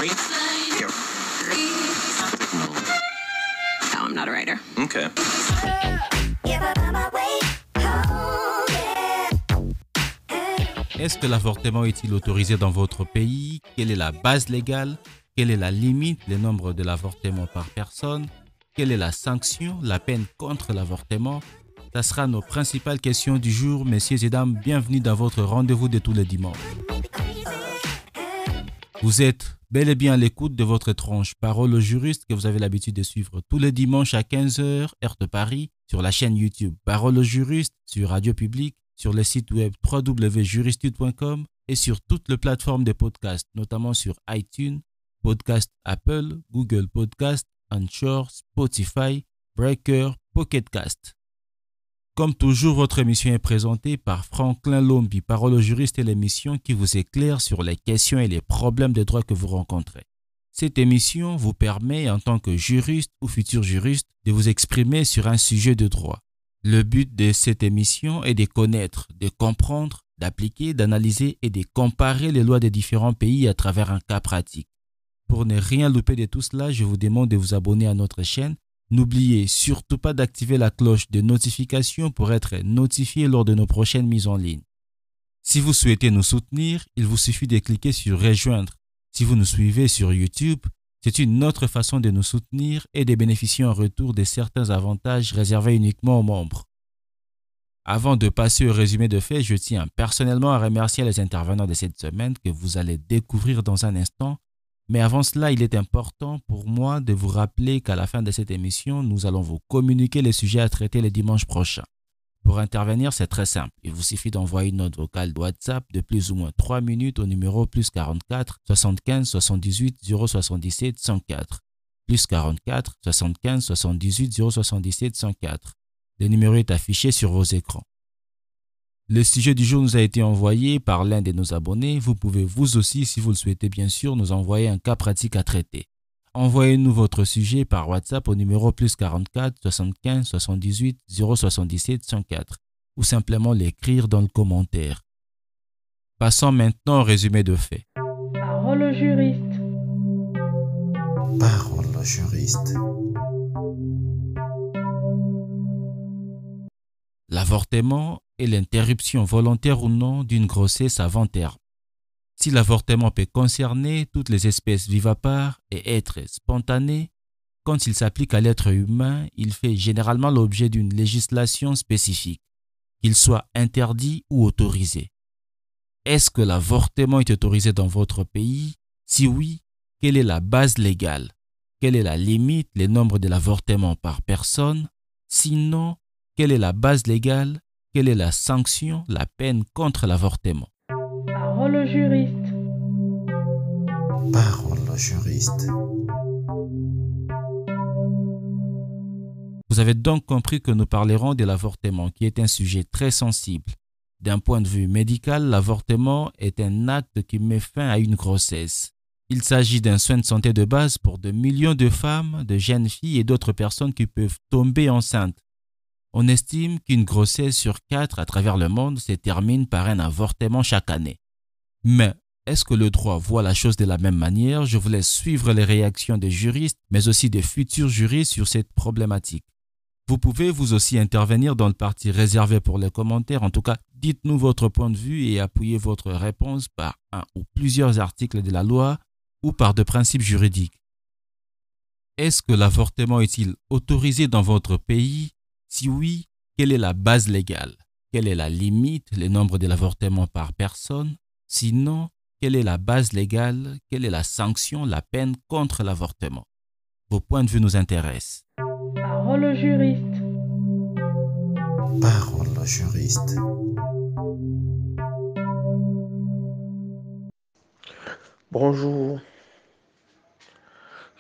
No, I'm not a writer. Okay. Est-ce que l'avortement est-il autorisé dans votre pays? Quelle est la base légale? Quelle est la limite, le nombre de l'avortement par personne? Quelle est la sanction, la peine contre l'avortement? Ça sera nos principales questions du jour. Messieurs et dames, bienvenue dans votre rendez-vous de tous les dimanches. Vous êtes bel et bien à l'écoute de votre étrange Parole au juriste que vous avez l'habitude de suivre tous les dimanches à 15h, heure de Paris, sur la chaîne YouTube Parole au juriste, sur Radio Public, sur le site web www.juristude.com et sur toutes les plateformes de podcast, notamment sur iTunes, Podcast Apple, Google Podcast, Anchor, Spotify, Breaker, Pocket Cast. Comme toujours, votre émission est présentée par Franklin Lombi. Parole au juriste est l'émission qui vous éclaire sur les questions et les problèmes de droit que vous rencontrez. Cette émission vous permet, en tant que juriste ou futur juriste, de vous exprimer sur un sujet de droit. Le but de cette émission est de connaître, de comprendre, d'appliquer, d'analyser et de comparer les lois des différents pays à travers un cas pratique. Pour ne rien louper de tout cela, je vous demande de vous abonner à notre chaîne. N'oubliez surtout pas d'activer la cloche de notification pour être notifié lors de nos prochaines mises en ligne. Si vous souhaitez nous soutenir, il vous suffit de cliquer sur « Rejoindre ». Si vous nous suivez sur YouTube, c'est une autre façon de nous soutenir et de bénéficier en retour de certains avantages réservés uniquement aux membres. Avant de passer au résumé de faits, je tiens personnellement à remercier les intervenants de cette semaine que vous allez découvrir dans un instant. Mais avant cela, il est important pour moi de vous rappeler qu'à la fin de cette émission, nous allons vous communiquer les sujets à traiter le dimanche prochain. Pour intervenir, c'est très simple. Il vous suffit d'envoyer une note vocale de WhatsApp de plus ou moins 3 minutes au numéro +44 75 78 077 104. +44 75 78 077 104. Le numéro est affiché sur vos écrans. Le sujet du jour nous a été envoyé par l'un de nos abonnés. Vous pouvez vous aussi, si vous le souhaitez bien sûr, nous envoyer un cas pratique à traiter. Envoyez-nous votre sujet par WhatsApp au numéro +44 75 78 077 104 ou simplement l'écrire dans le commentaire. Passons maintenant au résumé de faits. Parole au juriste. Parole au juriste. L'avortement est l'interruption volontaire ou non d'une grossesse avant terme. Si l'avortement peut concerner toutes les espèces vivipares et être spontané, quand il s'applique à l'être humain, il fait généralement l'objet d'une législation spécifique, qu'il soit interdit ou autorisé. Est-ce que l'avortement est autorisé dans votre pays? Si oui, quelle est la base légale? Quelle est la limite, le nombre de l'avortement par personne? Sinon, quelle est la base légale? Quelle est la sanction, la peine contre l'avortement? Parole au juriste. Parole au juriste. Vous avez donc compris que nous parlerons de l'avortement, qui est un sujet très sensible. D'un point de vue médical, l'avortement est un acte qui met fin à une grossesse. Il s'agit d'un soin de santé de base pour de millions de femmes, de jeunes filles et d'autres personnes qui peuvent tomber enceintes. On estime qu'une grossesse sur 4 à travers le monde se termine par un avortement chaque année. Mais est-ce que le droit voit la chose de la même manière? Je vous laisse suivre les réactions des juristes, mais aussi des futurs juristes sur cette problématique. Vous pouvez vous aussi intervenir dans le parti réservé pour les commentaires. En tout cas, dites-nous votre point de vue et appuyez votre réponse par un ou plusieurs articles de la loi ou par des principes juridiques. Est-ce que l'avortement est-il autorisé dans votre pays? Si oui, quelle est la base légale? Quelle est la limite, le nombre de l'avortement par personne? Sinon, quelle est la base légale? Quelle est la sanction, la peine contre l'avortement? Vos points de vue nous intéressent. Parole au juriste. Parole au juriste. Bonjour,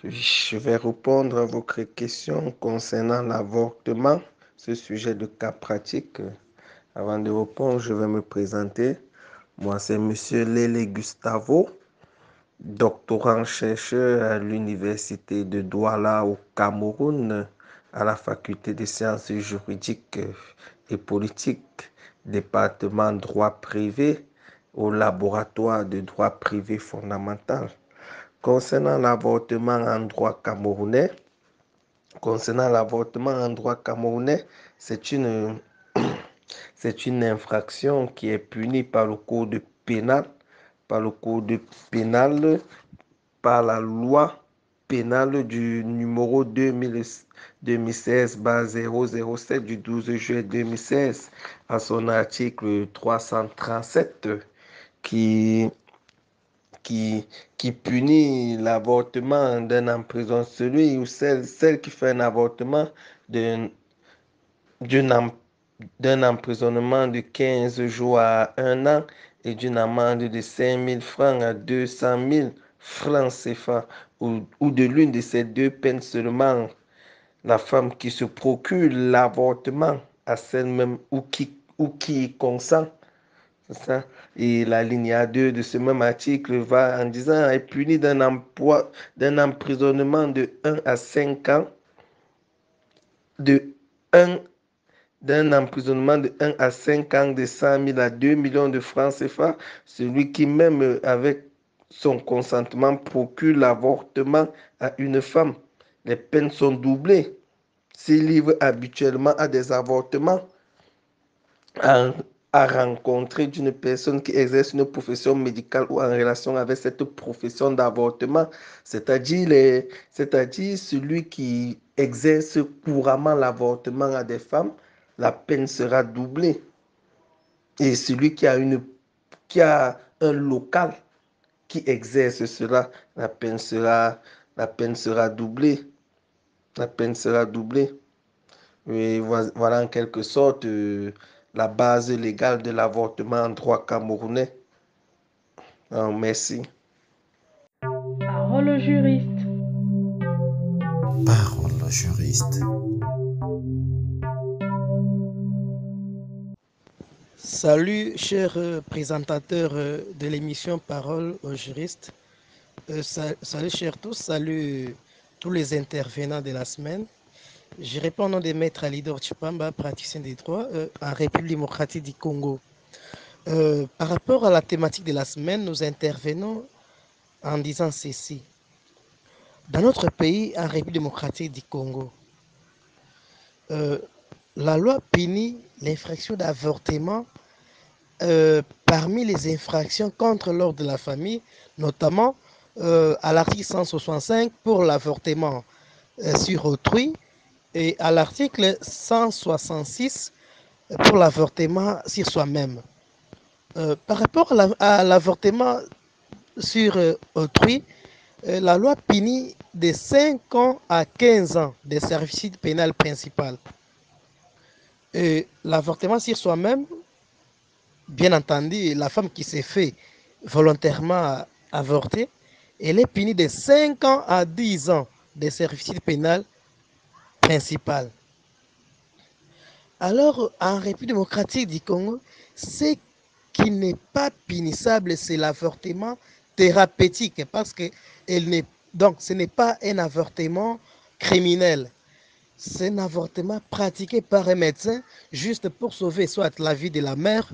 je vais répondre à votre question concernant l'avortement, ce sujet de cas pratique. Avant de répondre, je vais me présenter. Moi, c'est Monsieur Lele Gustavo, doctorant chercheur à l'Université de Douala au Cameroun, à la Faculté des sciences juridiques et politiques, département droit privé, au laboratoire de droit privé fondamental. Concernant l'avortement en droit camerounais, c'est c'est une infraction qui est punie par le code pénal, par le code pénal, par la loi pénale du numéro 2016-007 du 12 juillet 2016 à son article 337 qui, qui punit l'avortement d'un emprisonnement, celui ou celle qui fait un avortement d'un d'une d'un emprisonnement de 15 jours à 1 an et d'une amende de 5 000 francs à 200 000 francs CFA ou de l'une de ces deux peines seulement. La femme qui se procure l'avortement à celle même ou qui y consent. C'est ça. Et la ligne 2 de ce même article va en disant est punie d'un emprisonnement de 1 à 5 ans, de 1 d'un emprisonnement de 1 à 5 ans, de 100 000 à 2 millions de francs CFA, celui qui même avec son consentement procure l'avortement à une femme. Les peines sont doublées. S'il livre habituellement à des avortements, à, à rencontrer d'une personne qui exerce une profession médicale ou en relation avec cette profession d'avortement, c'est-à-dire celui qui exerce couramment l'avortement à des femmes, la peine sera doublée. Et celui qui a un local qui exerce cela, la peine sera doublée. La peine sera doublée. Et voilà en quelque sorte la base légale de l'avortement en droit camerounais. Merci. Parole au juriste. Parole au juriste. Salut, cher présentateur de l'émission Parole aux juristes. Salut, chers tous. Salut tous les intervenants de la semaine. Je réponds au nom de Maître Alidor Chipamba, praticien des droits en République démocratique du Congo. Par rapport à la thématique de la semaine, nous intervenons en disant ceci. Dans notre pays, en République démocratique du Congo, la loi punit l'infraction d'avortement parmi les infractions contre l'ordre de la famille, notamment à l'article 165 pour l'avortement sur autrui et à l'article 166 pour l'avortement sur soi-même. Par rapport à l'avortement sur autrui, la loi punit de 5 ans à 15 ans de servitude pénale principale. L'avortement sur soi-même, bien entendu, la femme qui s'est fait volontairement avorter, elle est punie de 5 ans à 10 ans de servitude pénale principale. Alors, en République démocratique du Congo, ce qui n'est pas punissable, c'est l'avortement thérapeutique, parce que donc ce n'est pas un avortement criminel. C'est un avortement pratiqué par un médecin juste pour sauver soit la vie de la mère,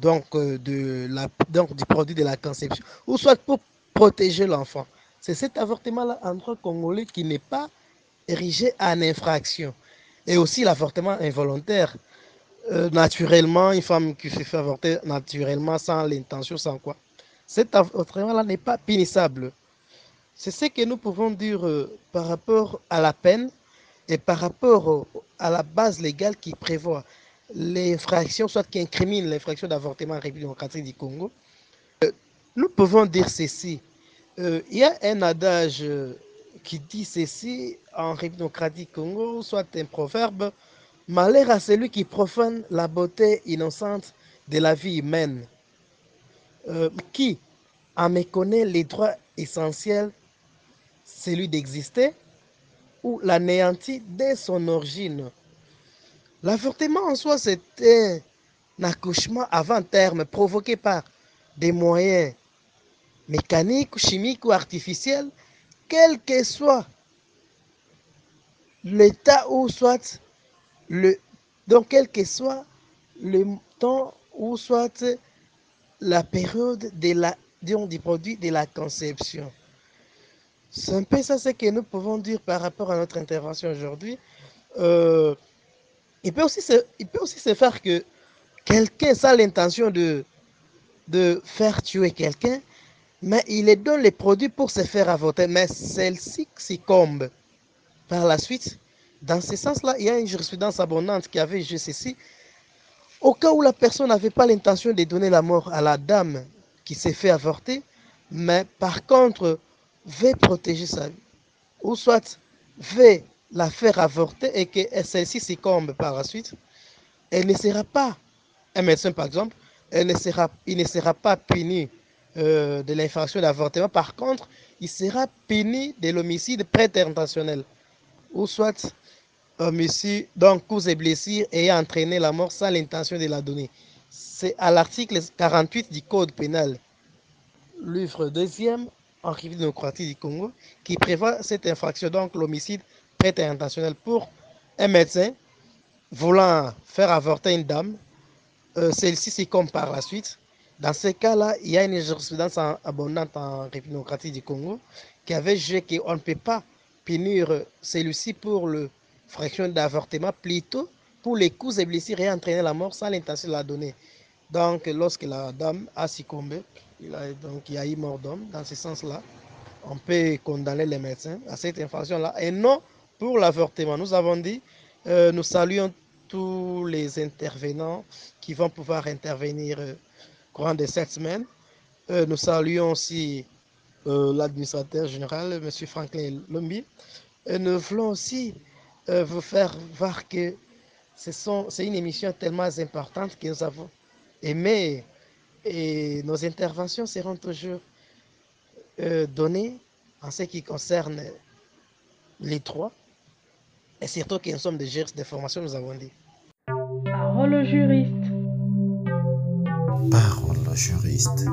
donc du produit de la conception, ou soit pour protéger l'enfant. C'est cet avortement-là en droit congolais qui n'est pas érigé en infraction. Et aussi l'avortement involontaire. Naturellement, une femme qui se fait avorter naturellement, sans l'intention, sans quoi. Cet avortement-là n'est pas punissable. C'est ce que nous pouvons dire par rapport à la peine et par rapport à la base légale qui prévoit l'infraction, soit qui incrimine l'infraction d'avortement en République démocratique du Congo. Nous pouvons dire ceci. Il y a un adage qui dit ceci en République démocratique du Congo, soit un proverbe: malheur à celui qui profane la beauté innocente de la vie humaine, qui en méconnaît les droits essentiels, celui d'exister, ou l'anéantit dès son origine. L'avortement en soi, c'est un accouchement avant terme provoqué par des moyens mécaniques, chimiques ou artificiels, quel que soit l'état ou soit donc quel que soit le temps ou soit la période de la du produit de la conception. C'est un peu ça ce que nous pouvons dire par rapport à notre intervention aujourd'hui. Euh, il peut aussi se faire que quelqu'un a l'intention de faire tuer quelqu'un, mais il lui donne les produits pour se faire avorter, mais celle-ci succombe par la suite. Dans ce sens-là, il y a une jurisprudence abondante qui avait juste ici. Au cas où la personne n'avait pas l'intention de donner la mort à la dame qui s'est fait avorter, mais par contre veut protéger sa vie, ou soit veut la faire avorter et que celle-ci succombe par la suite, elle ne sera pas, un médecin par exemple, il ne sera pas puni de l'infraction d'avortement. Par contre, il sera puni de l'homicide prétérintentionnel, ou soit homicide, donc cause et blessure ayant entraîné la mort sans l'intention de la donner. C'est à l'article 48 du Code pénal, livre deuxième, en République démocratique du Congo, qui prévoit cette infraction, donc l'homicide prétérintentionnel pour un médecin voulant faire avorter une dame. Celle-ci succombe par la suite. Dans ce cas-là, il y a une jurisprudence abondante en République démocratique du Congo qui avait jugé qu'on ne peut pas punir celui-ci pour le fraction d'avortement, plutôt pour les coups et blessures et entraîner la mort sans l'intention de la donner. Donc, lorsque la dame a succombé, il y a eu mort d'homme. Dans ce sens-là, on peut condamner les médecins à cette infraction-là et non pour l'avortement. Nous avons dit, nous saluons tous les intervenants qui vont pouvoir intervenir courant de cette semaine. Nous saluons aussi l'administrateur général, M. Franklin Lombi. Et nous voulons aussi vous faire voir que c'est une émission tellement importante que nous avons aimé et nos interventions seront toujours données en ce qui concerne les trois. Et surtout que nous sommes des juristes de formation, nous avons dit. Parole au juriste. Parole au juriste.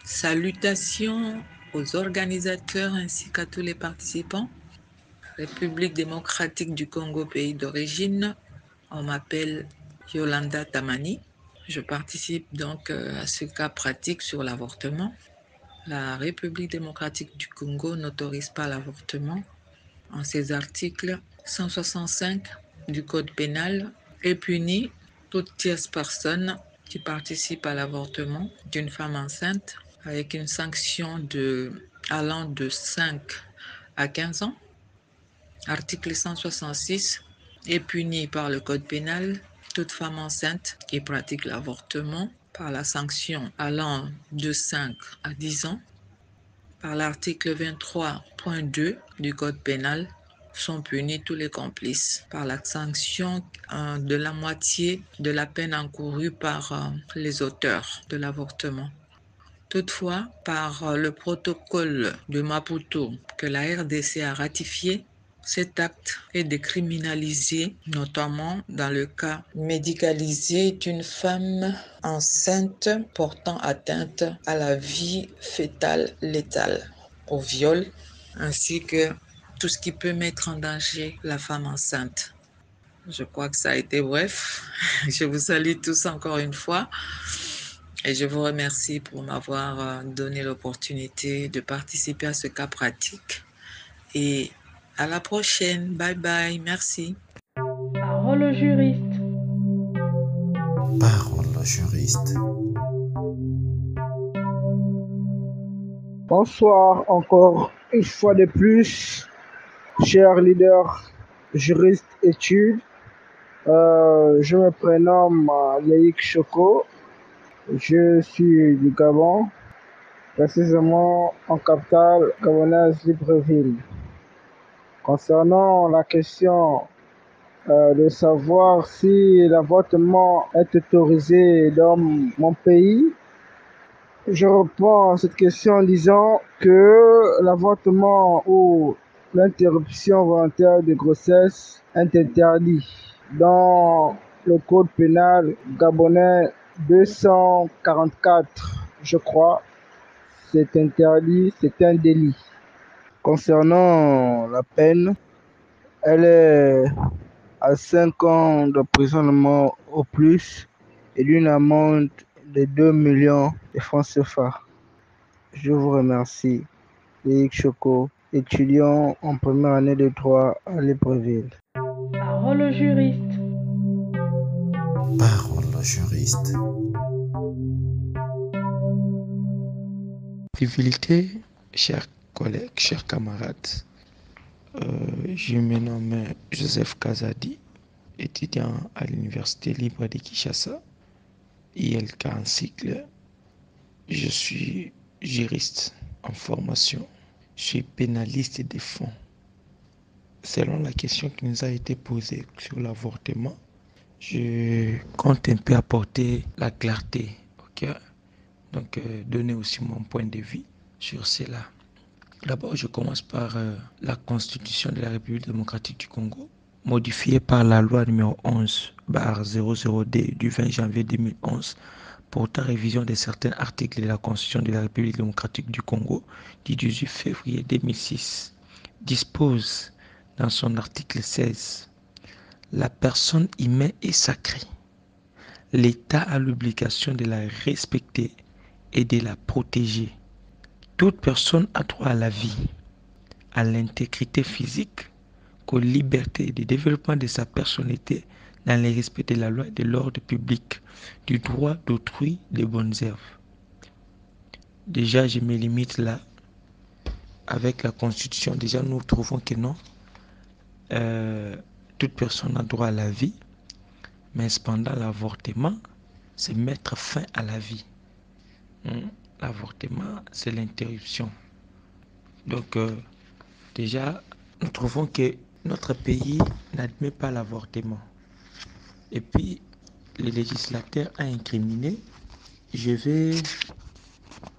Salutations aux organisateurs ainsi qu'à tous les participants. République démocratique du Congo, pays d'origine. On m'appelle Yolanda Tamani. Je participe donc à ce cas pratique sur l'avortement. La République démocratique du Congo n'autorise pas l'avortement en ses articles 165 du Code pénal et punit toute tierce personne qui participe à l'avortement d'une femme enceinte avec une sanction allant de 5 à 15 ans. Article 166 est puni par le Code pénal toute femme enceinte qui pratique l'avortement par la sanction allant de 5 à 10 ans. Par l'article 23.2 du Code pénal, sont punis tous les complices par la sanction de la moitié de la peine encourue par les auteurs de l'avortement. Toutefois, par le protocole de Maputo que la RDC a ratifié, cet acte est décriminalisé, notamment dans le cas médicalisé d'une femme enceinte portant atteinte à la vie fœtale létale, au viol, ainsi que tout ce qui peut mettre en danger la femme enceinte. Je crois que ça a été bref. Je vous salue tous encore une fois. Et je vous remercie pour m'avoir donné l'opportunité de participer à ce cas pratique. Et à la prochaine. Bye bye. Merci. Parole au juriste. Parole au juriste. Bonsoir encore une fois de plus, chers leaders, juristes, études. Je me prénomme Yaïk Choko. Je suis du Gabon, précisément en capitale gabonaise Libreville. Concernant la question de savoir si l'avortement est autorisé dans mon pays, je réponds à cette question en disant que l'avortement ou l'interruption volontaire de grossesse est interdit dans le code pénal gabonais 244, je crois. C'est interdit, c'est un délit. Concernant la peine, elle est à 5 ans d'emprisonnement au plus et d'une amende de 2 millions de francs CFA. Je vous remercie. Eric Choco, étudiant en première année de droit à Libreville. Parole au juriste. Parole au juriste. Civilité, chers collègues, chers camarades, je me nomme Joseph Kazadi, étudiant à l'Université libre de Kinshasa, ILK en cycle. Je suis juriste en formation. Je suis pénaliste des fonds. Selon la question qui nous a été posée sur l'avortement, je compte un peu apporter la clarté, ok? Donc, donner aussi mon point de vue sur cela. D'abord, je commence par la Constitution de la République démocratique du Congo, modifiée par la loi numéro 11/00D du 20 janvier 2011, portant révision de certains articles de la Constitution de la République démocratique du Congo du 18 février 2006, dispose dans son article 16: la personne humaine est sacrée. L'État a l'obligation de la respecter et de la protéger. Toute personne a droit à la vie, à l'intégrité physique, qu'aux libertés et au développement de sa personnalité dans le respect de la loi et de l'ordre public, du droit d'autrui, des bonnes œuvres. Déjà, je me limite là. Avec la Constitution, déjà, nous trouvons que non. Toute personne a droit à la vie, mais cependant, l'avortement, c'est mettre fin à la vie. L'avortement, c'est l'interruption. Donc, déjà, nous trouvons que notre pays n'admet pas l'avortement. Et puis, le législateur a incriminé. Je vais,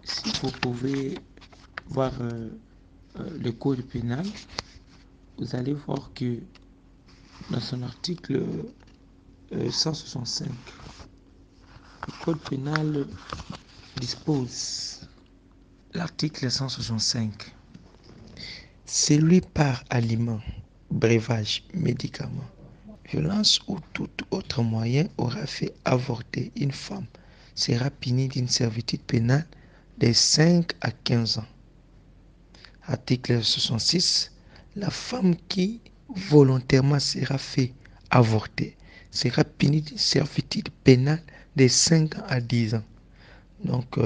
si vous pouvez voir le code pénal, vous allez voir que dans son article 165, le code pénal dispose, l'article 165, celui par aliment, breuvage, médicament, violence ou tout autre moyen aura fait avorter une femme sera puni d'une servitude pénale de 5 à 15 ans. Article 66, la femme qui volontairement sera fait avorter sera punie d'une servitude pénale de 5 ans à 10 ans. Donc,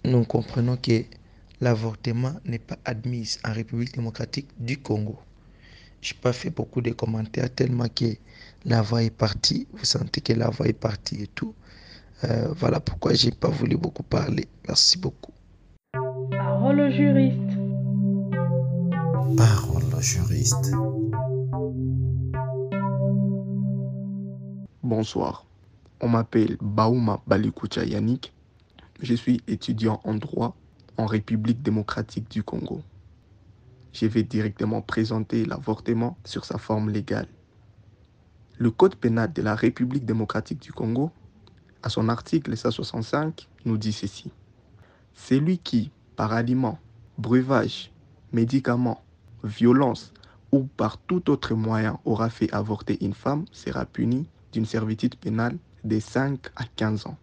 nous comprenons que l'avortement n'est pas admis en République démocratique du Congo. Je n'ai pas fait beaucoup de commentaires tellement que la voix est partie. Vous sentez que la voix est partie et tout. Voilà pourquoi je n'ai pas voulu beaucoup parler. Merci beaucoup. Parole au juriste. Parole au juriste. Bonsoir, on m'appelle Baouma Balikucha Yannick. Je suis étudiant en droit en République démocratique du Congo. Je vais directement présenter l'avortement sur sa forme légale. Le Code pénal de la République démocratique du Congo, à son article 165, nous dit ceci. Celui qui, par aliment, breuvage, médicament, violence ou par tout autre moyen aura fait avorter une femme sera puni d'une servitude pénale de 5 à 15 ans.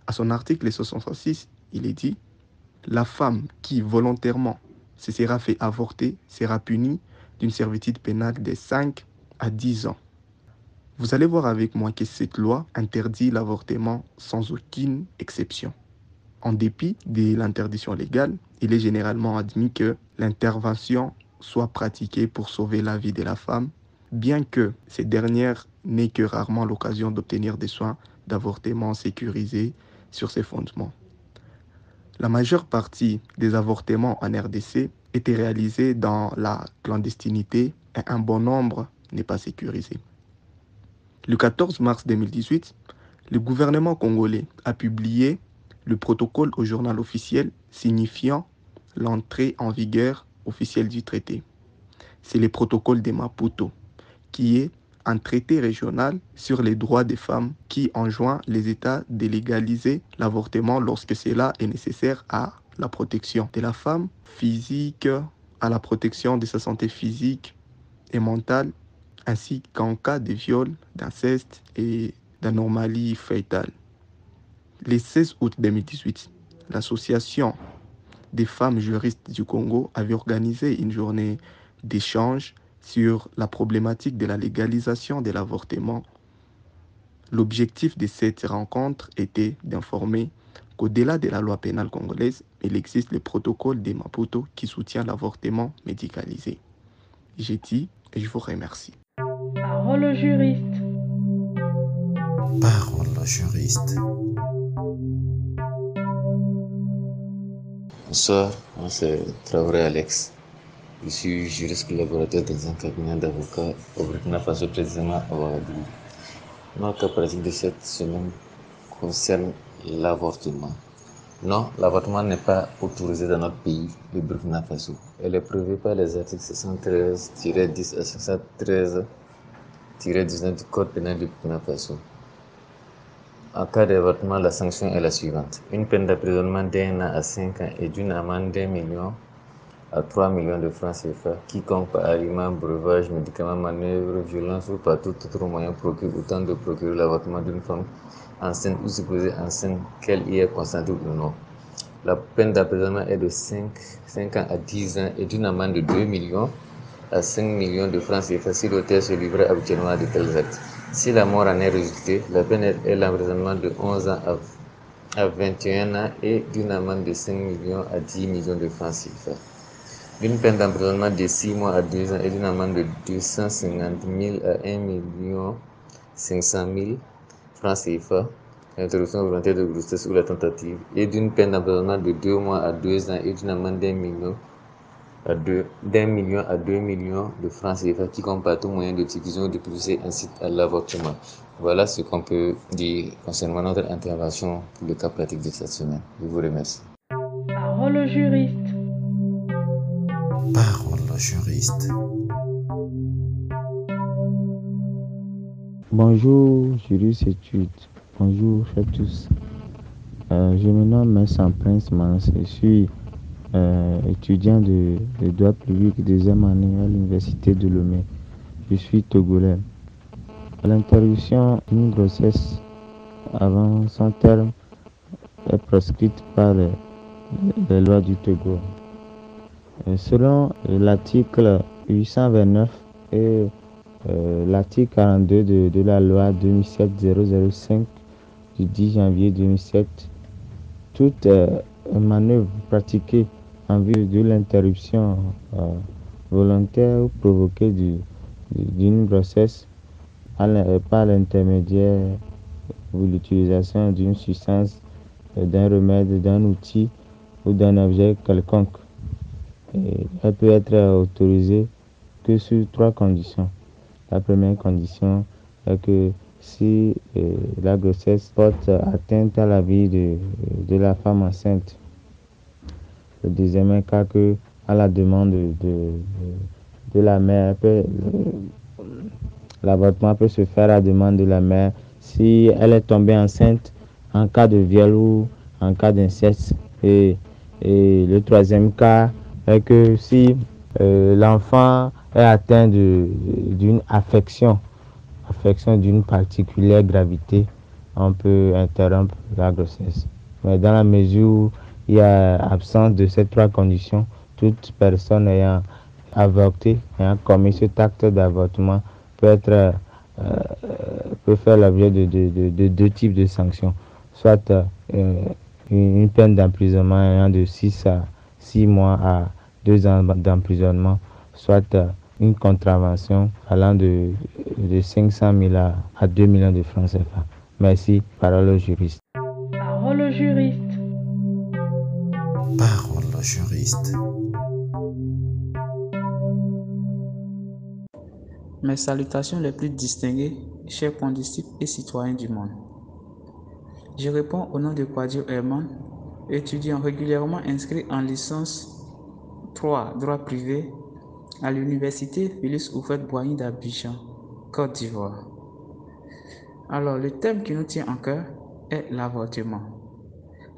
À son article 66, il est dit « La femme qui volontairement se sera fait avorter sera punie d'une servitude pénale de 5 à 10 ans. » Vous allez voir avec moi que cette loi interdit l'avortement sans aucune exception. En dépit de l'interdiction légale, il est généralement admis que l'intervention soit pratiquée pour sauver la vie de la femme, bien que cette dernière n'ait que rarement l'occasion d'obtenir des soins d'avortement sécurisés sur ces fondements. La majeure partie des avortements en RDC étaient réalisés dans la clandestinité et un bon nombre n'est pas sécurisé. Le 14 mars 2018, le gouvernement congolais a publié le protocole au journal officiel signifiant l'entrée en vigueur officielle du traité. C'est le protocole de Maputo, qui est un traité régional sur les droits des femmes qui enjoint les États de légaliser l'avortement lorsque cela est nécessaire à la protection de la femme physique, à la protection de sa santé physique et mentale, ainsi qu'en cas de viol, d'inceste et d'anomalies fétales. Le 16 août 2018, l'Association des femmes juristes du Congo avait organisé une journée d'échange sur la problématique de la légalisation de l'avortement. L'objectif de cette rencontre était d'informer qu'au-delà de la loi pénale congolaise, il existe le protocole de Maputo qui soutient l'avortement médicalisé. J'ai dit et je vous remercie. Parole au juriste. Parole au juriste. Bonsoir, moi c'est Traoré Alex. Je suis juriste collaborateur dans un cabinet d'avocats au Burkina Faso, précisément à Ouagadougou. Notre cas pratique de cette semaine concerne l'avortement. Non, l'avortement n'est pas autorisé dans notre pays, le Burkina Faso. Elle est prévue par les articles 613-10 à 613-19 du Code pénal du Burkina Faso. En cas d'avortement, la sanction est la suivante. Une peine d'emprisonnement d'1 an à 5 ans et d'une amende d'1 million à 3 millions de francs CFA. Quiconque par aliment, breuvage, médicament, manœuvre, violence ou par tout autre moyen procure ou tente de procurer l'avortement d'une femme enceinte ou supposée enceinte, qu'elle y ait consenti ou non. La peine d'emprisonnement est de 5 ans à 10 ans et d'une amende de 2 millions à 5 millions de francs CFA si l'auteur se livrait habituellement à de tels actes. Si la mort en est résultée, la peine est l'emprisonnement de 11 ans à 21 ans et d'une amende de 5 millions à 10 millions de francs CFA. D'une peine d'emprisonnement de 6 mois à 2 ans et d'une amende de 250 000 à 1 million 500 000 francs CFA, l'interruption volontaire de grossesse ou la tentative, et d'une peine d'emprisonnement de 2 mois à 2 ans et d'une amende d'1 million à 2 millions de francs CFA qui compte par tout moyen de diffusion ou de publicité incite à l'avortement. Voilà ce qu'on peut dire concernant notre intervention pour le cas pratique de cette semaine. Je vous remercie. Parole au juriste. Parole au juriste. Bonjour, juriste études. Bonjour à tous. Je me nomme Messan Prince Mans. Je suis étudiant de droit public deuxième année à l'université de Lomé. Je suis togolais. L'interruption d'une grossesse avant son terme est proscrite par les lois du Togo. Selon l'article 829 et l'article 42 de la loi 2007-005 du 10 janvier 2007, toute manœuvre pratiquée en vue de l'interruption volontaire ou provoquée d'une grossesse par l'intermédiaire ou l'utilisation d'une substance, d'un remède, d'un outil ou d'un objet quelconque. Et elle peut être autorisée que sur 3 conditions. La première condition est que si la grossesse porte atteinte à la vie de la femme enceinte. Le deuxième cas, que à la demande de la mère, l'avortement peut se faire à la demande de la mère si elle est tombée enceinte en cas de viol ou en cas d'inceste. Et le troisième cas est que si l'enfant est atteint d'une affection d'une particulière gravité, on peut interrompre la grossesse. Mais dans la mesure où il y a absence de ces 3 conditions, toute personne ayant avorté, ayant commis cet acte d'avortement peut faire l'objet de 2 types de sanctions, soit une peine d'emprisonnement allant de 6 mois à 2 ans d'emprisonnement, soit une contravention allant de 500 000 à 2 millions de francs CFA. Merci. Parole au juriste. Parole au juriste. Parole au juriste. Mes salutations les plus distinguées, chers condisciples et citoyens du monde. Je réponds au nom de Kwadjo Herman, étudiant régulièrement inscrit en licence 3 droit privé à l'université Félix Houphouët-Boigny d'Abidjan, Côte d'Ivoire. Alors, le thème qui nous tient en cœur est l'avortement.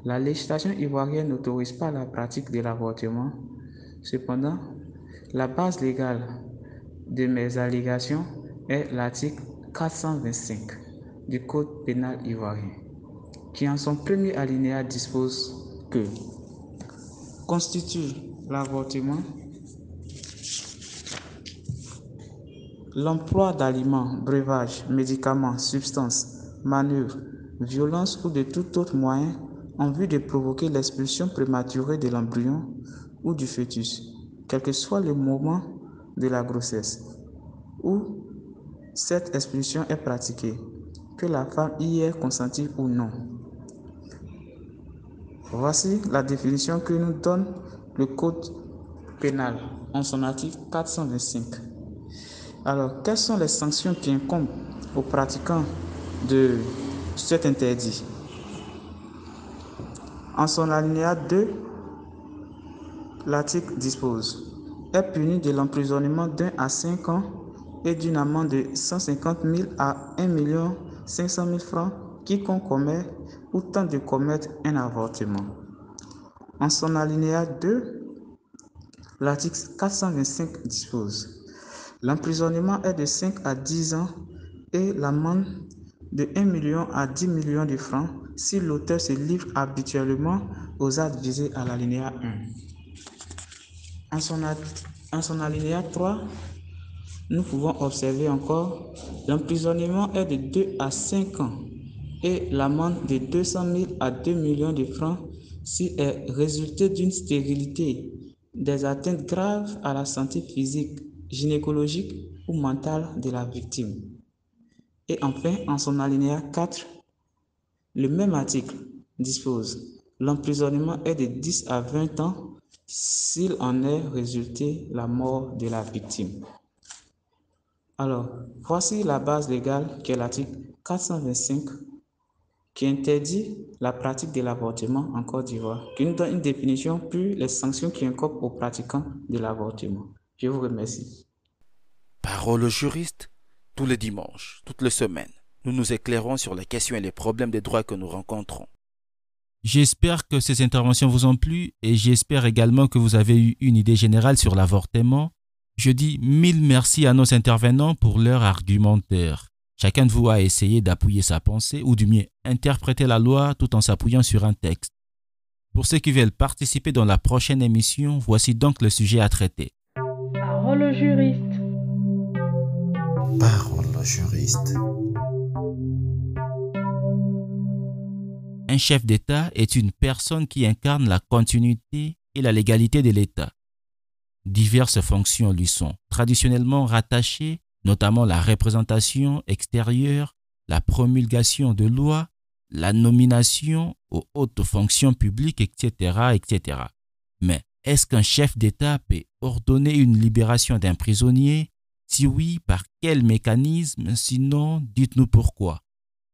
La législation ivoirienne n'autorise pas la pratique de l'avortement. Cependant, la base légale de mes allégations est l'article 425 du Code pénal ivoirien, qui en son premier alinéa dispose que constitue l'avortement l'emploi d'aliments, breuvages, médicaments, substances, manœuvres, violences ou de tout autre moyen en vue de provoquer l'expulsion prématurée de l'embryon ou du fœtus, quel que soit le moment de la grossesse, où cette expulsion est pratiquée, que la femme y ait consenti ou non. Voici la définition que nous donne le Code pénal en son article 425. Alors, quelles sont les sanctions qui incombent aux pratiquants de cet interdit? En son alinéa 2, l'article dispose est puni de l'emprisonnement d'1 à 5 ans et d'une amende de 150 000 à 1 500 000 francs quiconque commet ou tente de commettre un avortement. En son alinéa 2, l'article 425 dispose l'emprisonnement est de 5 à 10 ans et l'amende de 1 million à 10 millions de francs si l'auteur se livre habituellement aux actes visés à l'alinéa 1. En son alinéa 3, nous pouvons observer encore l'emprisonnement est de 2 à 5 ans et l'amende de 200 000 à 2 millions de francs s'il est résulté d'une stérilité, des atteintes graves à la santé physique, gynécologique ou mentale de la victime. Et enfin, en son alinéa 4, le même article dispose l'emprisonnement est de 10 à 20 ans s'il en est résulté la mort de la victime. Alors, voici la base légale qui est l'article 425 qui interdit la pratique de l'avortement en Côte d'Ivoire, qui nous donne une définition puis les sanctions qui incombent aux pratiquants de l'avortement. Je vous remercie. Parole au juriste, tous les dimanches, toutes les semaines, nous nous éclairons sur les questions et les problèmes des droits que nous rencontrons. J'espère que ces interventions vous ont plu et j'espère également que vous avez eu une idée générale sur l'avortement. Je dis 1000 merci à nos intervenants pour leur argumentaire. Chacun de vous a essayé d'appuyer sa pensée ou du mieux interpréter la loi tout en s'appuyant sur un texte. Pour ceux qui veulent participer dans la prochaine émission, voici donc le sujet à traiter. Parole au juriste. Parole au juriste. Un chef d'État est une personne qui incarne la continuité et la légalité de l'État. Diverses fonctions lui sont traditionnellement rattachées, notamment la représentation extérieure, la promulgation de lois, la nomination aux hautes fonctions publiques, etc., etc. Mais est-ce qu'un chef d'État peut ordonner une libération d'un prisonnier? Si oui, par quel mécanisme? Sinon, dites-nous pourquoi.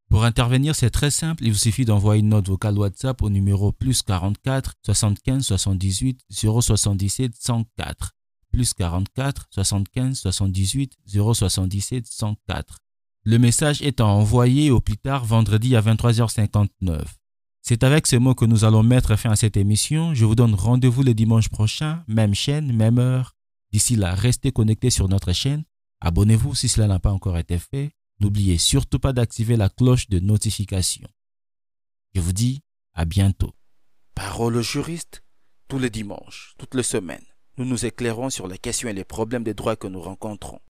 Pour intervenir, c'est très simple, il vous suffit d'envoyer une note vocale WhatsApp au numéro +44 75 78 077 104. +44 75 78 077 104. Le message est envoyé au plus tard vendredi à 23h59. C'est avec ces mots que nous allons mettre fin à cette émission. Je vous donne rendez-vous le dimanche prochain, même chaîne, même heure. D'ici là, restez connectés sur notre chaîne. Abonnez-vous si cela n'a pas encore été fait. N'oubliez surtout pas d'activer la cloche de notification. Je vous dis à bientôt. Parole au juriste, tous les dimanches, toutes les semaines, nous nous éclairons sur les questions et les problèmes des droits que nous rencontrons.